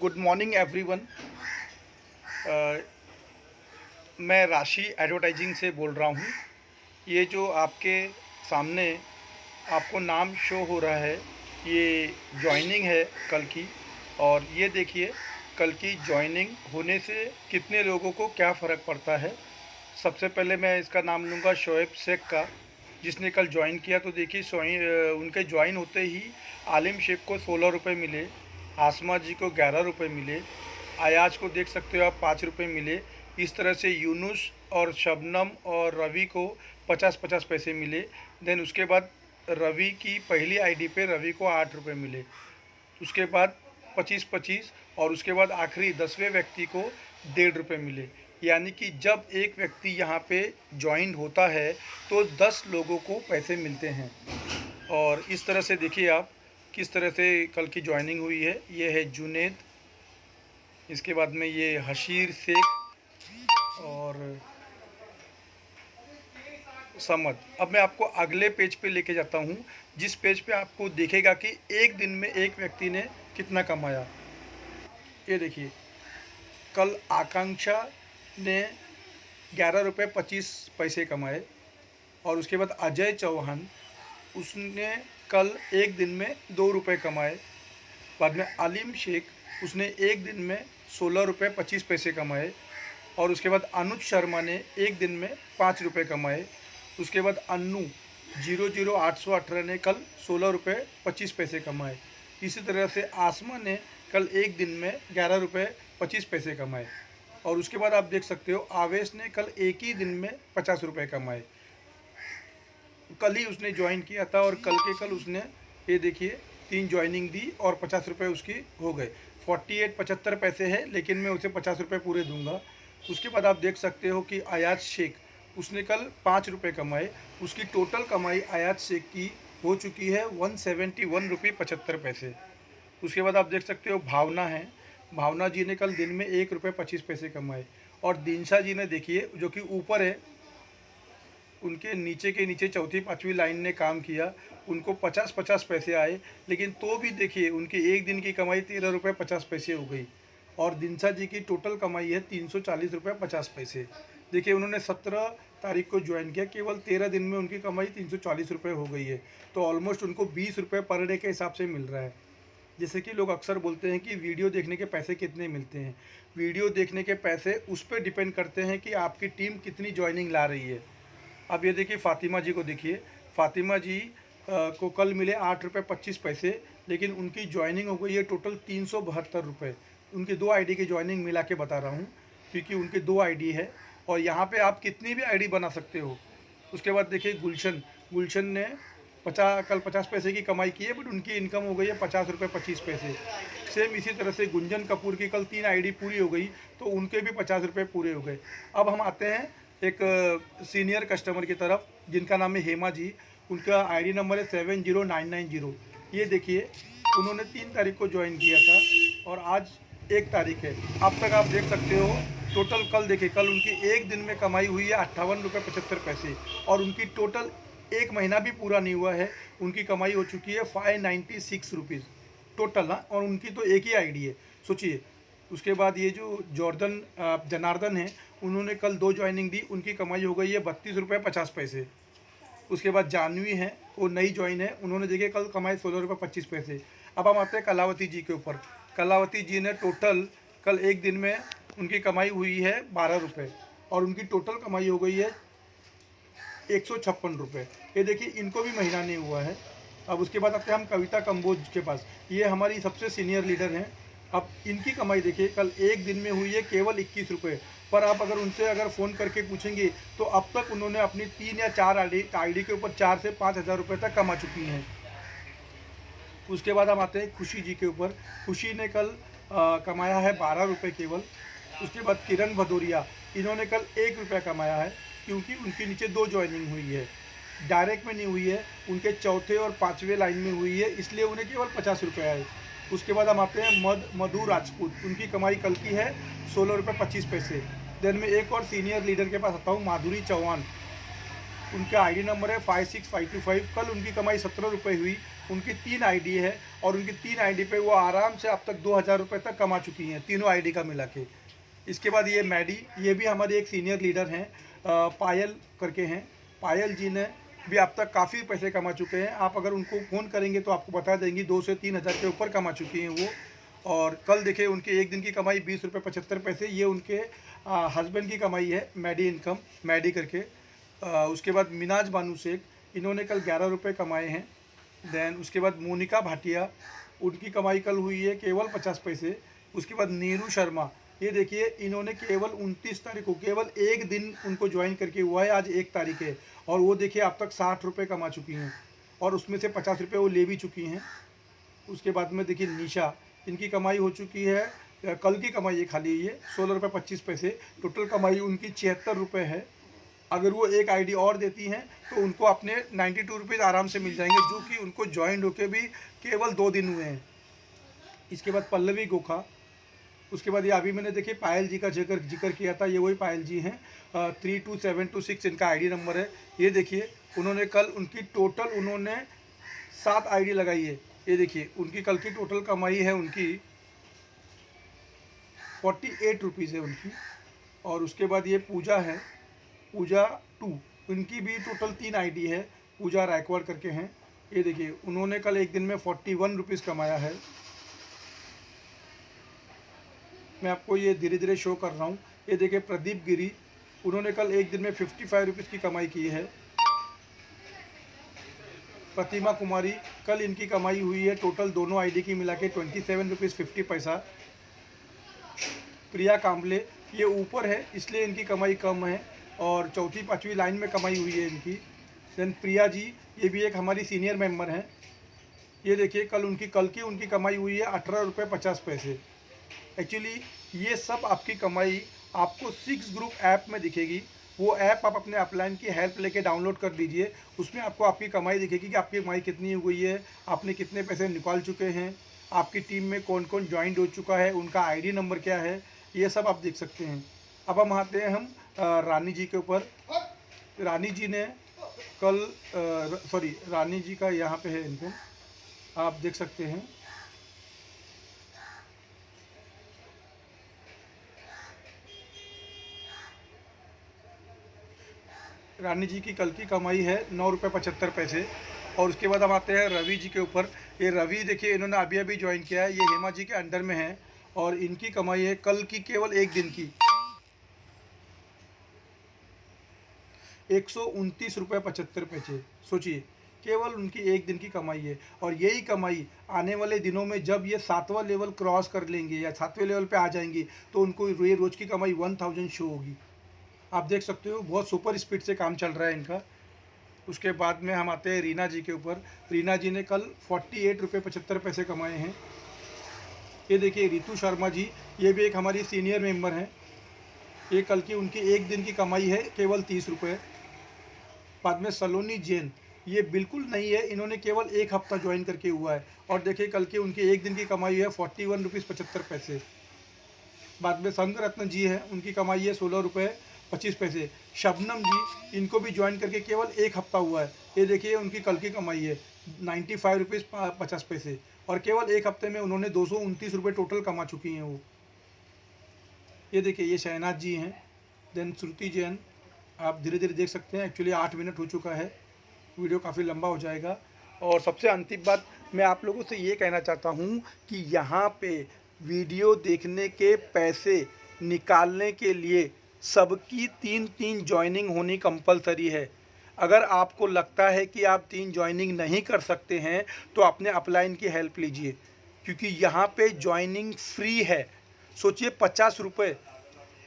Good morning everyone. मैं राशि advertising से बोल रहा हूँ। ये जो आपके सामने आपको नाम शो हो रहा है, ये जॉइनिंग है कल की। और ये देखिए कल की जॉइनिंग होने से कितने लोगों को क्या फ़र्क पड़ता है। सबसे पहले मैं इसका नाम लूँगा शोएब शेख का, जिसने कल ज्वाइन किया। तो देखिए उनके ज्वाइन होते ही आलिम शेख को 16 रुपये मिले, आसमा जी को 11 रुपये मिले, अयाज को देख सकते हो आप 5 रुपये मिले। इस तरह से यूनुस और शबनम और रवि को 50-50 पैसे मिले। देन उसके बाद रवि की पहली आईडी पे रवि को 8 रुपये मिले, उसके बाद 25-25, और उसके बाद आखिरी 10वें व्यक्ति को 1.5 रुपये मिले। यानी कि जब एक व्यक्ति यहाँ पे ज्वाइन होता है तो 10 लोगों को पैसे मिलते हैं। और इस तरह से देखिए आप किस तरह से कल की ज्वाइनिंग हुई है। ये है जुनेद, इसके बाद में ये हशीर शेख और समद। अब मैं आपको अगले पेज पे लेके जाता हूँ, जिस पेज पे आपको दिखेगा कि एक दिन में एक व्यक्ति ने कितना कमाया। ये देखिए कल आकांक्षा ने 11 रुपये 25 पैसे कमाए। और उसके बाद अजय चौहान, उसने कल एक दिन में 2 रुपये कमाए। बाद में आलिम शेख, उसने एक दिन में 16 रुपये 25 पैसे कमाए। और उसके बाद अनुज शर्मा ने एक दिन में 5 रुपये कमाए। उसके बाद अन्नू 00818 ने कल 16 रुपये 25 पैसे कमाए। इसी तरह से आसमा ने कल एक दिन में 11 रुपये 25 पैसे कमाए। और उसके बाद आप देख सकते हो आवेश ने कल एक ही दिन में 50 रुपये कमाए। कल ही उसने ज्वाइन किया था और कल के कल उसने ये देखिए 3 ज्वाइनिंग दी और 50 रुपये उसकी हो गए। 48-75 पैसे है, लेकिन मैं उसे 50 रुपये पूरे दूंगा। उसके बाद आप देख सकते हो कि अयाज शेख, उसने कल 5 रुपये कमाए। उसकी टोटल कमाई अयाज शेख की हो चुकी है 171 रुपये 75 पैसे। उसके बाद आप देख सकते हो भावना है, भावना जी ने कल दिन में 1 रुपये 25 पैसे कमाए। और दिनशा जी ने देखिए जो कि ऊपर है, उनके नीचे के नीचे चौथी पाँचवीं लाइन ने काम किया, उनको 50-50 पैसे आए। लेकिन तो भी देखिए उनकी एक दिन की कमाई 13 रुपये 50 पैसे हो गई। और दिनशा जी की टोटल कमाई है 340 रुपये 50 पैसे। देखिए उन्होंने 17 तारीख को ज्वाइन किया, केवल 13 दिन में उनकी कमाई 340 रुपये हो गई है। तो ऑलमोस्ट उनको 20 रुपये पर डे के हिसाब से मिल रहा है। जैसे कि लोग अक्सर बोलते हैं कि वीडियो देखने के पैसे कितने मिलते हैं। वीडियो देखने के पैसे उस पर डिपेंड करते हैं कि आपकी टीम कितनी ज्वाइनिंग ला रही है। अब ये देखिए फ़ातिमा जी को देखिए, फ़ातिमा जी को कल मिले 8 रुपये 25 पैसे, लेकिन उनकी ज्वाइनिंग हो गई है टोटल 372 रुपये। उनकी 2 आईडी की ज्वाइनिंग मिला के बता रहा हूँ, क्योंकि उनके 2 आईडी है और यहाँ पे आप कितनी भी आईडी बना सकते हो। उसके बाद देखिए गुलशन ने कल 50 पैसे की कमाई की है, बट उनकी इनकम हो गई है 50 रुपये 25 पैसे। सेम इसी तरह से गुंजन कपूर की कल 3 आईडी पूरी हो गई, तो उनके भी 50 रुपये पूरे हो गए। अब हम आते हैं एक सीनियर कस्टमर की तरफ, जिनका नाम है हेमा जी। उनका आईडी नंबर है 70990। ये देखिए उन्होंने 3 तारीख को ज्वाइन किया था और आज 1 तारीख है। अब तक आप देख सकते हो टोटल कल देखिए, कल उनकी एक दिन में कमाई हुई है 58 रुपये 75 पैसे। और उनकी टोटल एक महीना भी पूरा नहीं हुआ है, उनकी कमाई हो चुकी है 596 रुपीज़ टोटल ना। और उनकी तो एक ही आईडी है, सोचिए। उसके बाद ये जो जनार्दन है, उन्होंने कल 2 ज्वाइनिंग दी, उनकी कमाई हो गई है 32 रुपये 50 पैसे। उसके बाद जानवी है, वो नई ज्वाइन है, उन्होंने देखिए कल कमाई 16 रुपये 25 पैसे। अब हम आते हैं कलावती जी के ऊपर। कलावती जी ने टोटल कल एक दिन में उनकी कमाई हुई है 12 रुपये और उनकी टोटल कमाई हो गई है 156 रुपये। ये देखिए इनको भी महीना नहीं हुआ है। अब उसके बाद आते हैं हम कविता कंबोज के पास। ये हमारी सबसे सीनियर लीडर हैं। अब इनकी कमाई देखिए कल एक दिन में हुई है केवल 21 रुपये। पर आप अगर उनसे फ़ोन करके पूछेंगे तो अब तक उन्होंने अपनी 3 या 4 आईडी के ऊपर 4 से 5 हज़ार रुपये तक कमा चुकी हैं। उसके बाद हम आते हैं खुशी जी के ऊपर। खुशी ने कल कमाया है 12 रुपये केवल। उसके बाद किरण भदौरिया, इन्होंने कल 1 रुपया कमाया है, क्योंकि उनके नीचे 2 ज्वाइनिंग हुई है, डायरेक्ट में नहीं हुई है, उनके चौथे और 5वें लाइन में हुई है, इसलिए उन्हें केवल 50 रुपये आए। उसके बाद हम आते हैं मधु राजपूत। उनकी कमाई कल की है 16 रुपये 25 पैसे। देन मैं एक और सीनियर लीडर के पास आता हूँ, माधुरी चौहान। उनका आईडी नंबर है 56525। कल उनकी कमाई 17 रुपये हुई उनकी 3 आईडी है और उनकी 3 आईडी पे वो आराम से अब तक 2000 रुपये तक कमा चुकी हैं, तीनों आईडी का मिला के। इसके बाद ये मैडी, ये भी हमारे एक सीनियर लीडर हैं, पायल करके हैं। पायल जी ने भी अब तक काफ़ी पैसे कमा चुके हैं। आप अगर उनको फ़ोन करेंगे तो आपको बता देंगी 2 से 3 हज़ार के ऊपर कमा चुकी हैं वो। और कल देखिए उनके एक दिन की कमाई 20 रुपये 75 पैसे, ये उनके हस्बैंड की कमाई है, मैडी इनकम, मैडी करके। उसके बाद मिनाज बानू शेख, इन्होंने कल 11 रुपये कमाए हैं। देन उसके बाद मोनिका भाटिया, उनकी कमाई कल हुई है केवल 50 पैसे। उसके बाद नीरू शर्मा, ये देखिए इन्होंने केवल 29 तारीख को, केवल एक दिन उनको ज्वाइन करके हुआ है, आज 1 तारीख है, और वो देखिए अब तक 60 रुपये कमा चुकी हैं और उसमें से 50 रुपये वो ले भी चुकी हैं। उसके बाद में देखिए निशा, इनकी कमाई हो चुकी है, कल की कमाई है खाली ये 16 रुपये 25 पैसे, टोटल कमाई उनकी 76 रुपये है। अगर वो एक आईडी और देती हैं तो उनको अपने 92 रुपीज़ आराम से मिल जाएंगे, जो कि उनको ज्वाइन होके भी केवल 2 दिन हुए हैं। इसके बाद पल्लवी गोखा, उसके बाद ये अभी मैंने देखिए पायल जी का जिक्र किया था, ये वही पायल जी हैं, 32726 इनका आईडी नंबर है। ये देखिए उन्होंने कल उनकी टोटल उन्होंने 7 आईडी लगाई है। ये देखिए उनकी कल की टोटल कमाई है उनकी 48 रुपीज़ है उनकी। और उसके बाद ये पूजा है, पूजा 2, उनकी भी टोटल 3 आईडी है, पूजा रायकवाड़ करके हैं। ये देखिए उन्होंने कल एक दिन में 41 रुपीज़ कमाया है। मैं आपको ये धीरे धीरे शो कर रहा हूँ। ये देखिए प्रदीप गिरी, उन्होंने कल एक दिन में 55 रुपीज़ की कमाई की है। प्रतिमा कुमारी, कल इनकी कमाई हुई है टोटल दोनों आईडी की मिला के 27 रुपीज़ 50 पैसा। प्रिया कांबले, ये ऊपर है इसलिए इनकी कमाई कम है और चौथी 5वीं लाइन में कमाई हुई है इनकी। देन प्रिया जी, ये भी एक हमारी सीनियर मेंबर हैं। ये देखिए कल की उनकी कमाई हुई है 18 रुपये 50 पैसे। एक्चुअली ये सब आपकी कमाई आपको 6 ग्रुप ऐप में दिखेगी। वो ऐप आप अपने अपलाइन की हेल्प लेके डाउनलोड कर दीजिए, उसमें आपको आपकी कमाई दिखेगी कि आपकी कमाई कितनी हो गई है, आपने कितने पैसे निकाल चुके हैं, आपकी टीम में कौन कौन ज्वाइन हो चुका है, उनका आईडी नंबर क्या है, ये सब आप देख सकते हैं। अब हम आते हैं रानी जी के ऊपर। रानी जी ने कल रानी जी का यहाँ पे है इनकम, आप देख सकते हैं। रानी जी की कल की कमाई है 9 रुपये 75 पैसे। और उसके बाद हम आते हैं रवि जी के ऊपर। ये रवि देखिए इन्होंने अभी ज्वाइन किया है, ये हेमा जी के अंडर में है और इनकी कमाई है कल की केवल एक दिन की 129 रुपये 75 पैसे। सोचिए केवल उनकी एक दिन की कमाई है और यही कमाई आने वाले दिनों में जब ये 7वां लेवल क्रॉस कर लेंगे या 7वें लेवल पे आ जाएंगी तो उनको ये रोज़ की कमाई 1000 शो होगी। आप देख सकते हो बहुत सुपर स्पीड से काम चल रहा है इनका। उसके बाद में हम आते हैं रीना जी के ऊपर। रीना जी ने कल 48 रुपये 75 पैसे कमाए हैं। ये देखिए रितु शर्मा जी, ये भी एक हमारी सीनियर मेंबर हैं। ये कल की उनकी एक दिन की कमाई है केवल 30 रुपये। बाद में सलोनी जैन, ये बिल्कुल नहीं है, इन्होंने केवल 1 हफ्ता ज्वाइन करके हुआ है और देखिए कल की उनकी एक दिन की कमाई है 41 रुपीज़ 75 पैसे। बाद में संग रत्न जी हैं, उनकी कमाई है 16 रुपये 25 पैसे। शबनम जी, इनको भी ज्वाइन करके केवल 1 हफ्ता हुआ है। ये देखिए उनकी कल की कमाई है 95 रुपीज़ 50 पैसे और केवल 1 हफ्ते में उन्होंने 229 रुपये टोटल कमा चुकी हैं वो। ये देखिए ये शहनाज जी हैं। देन श्रुति जैन, आप धीरे धीरे देख सकते हैं। एक्चुअली 8 मिनट हो चुका है, वीडियो काफ़ी लंबा हो जाएगा। और सबसे अंतिम बात मैं आप लोगों से ये कहना चाहता हूँ कि यहाँ पे वीडियो देखने के पैसे निकालने के लिए सबकी 3 ज्वाइनिंग होनी कंपलसरी है। अगर आपको लगता है कि आप 3 ज्वाइनिंग नहीं कर सकते हैं तो अपने अपलाइन की हेल्प लीजिए, क्योंकि यहाँ पे ज्वाइनिंग फ्री है। सोचिए 50 रुपये,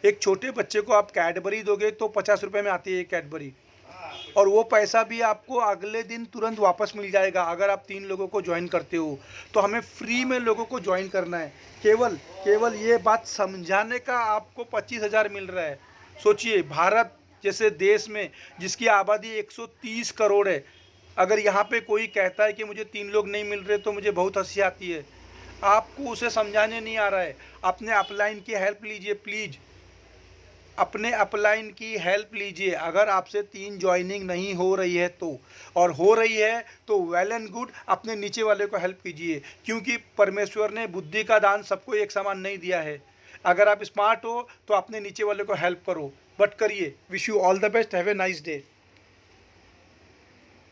एक छोटे बच्चे को आप कैडबरी दोगे तो 50 रुपये में आती है एक कैडबरी, और वो पैसा भी आपको अगले दिन तुरंत वापस मिल जाएगा अगर आप 3 लोगों को ज्वाइन करते हो। तो हमें फ्री में लोगों को ज्वाइन करना है। केवल ये बात समझाने का आपको 25,000 मिल रहा है। सोचिए भारत जैसे देश में जिसकी आबादी 130 करोड़ है, अगर यहाँ पे कोई कहता है कि मुझे 3 लोग नहीं मिल रहे तो मुझे बहुत हंसी आती है। आपको उसे समझाने नहीं आ रहा है। अपने अपलाइन की हेल्प लीजिए प्लीज़। अपने अपलाइन की हेल्प लीजिए। अगर आपसे 3 जॉइनिंग नहीं हो रही है तो, और हो रही है तो वेल एंड गुड, अपने नीचे वाले को हेल्प कीजिए, क्योंकि परमेश्वर ने बुद्धि का दान सबको एक समान नहीं दिया है। अगर आप स्मार्ट हो तो अपने नीचे वाले को हेल्प करो, बट करिए। Wish you all the best, have a nice day.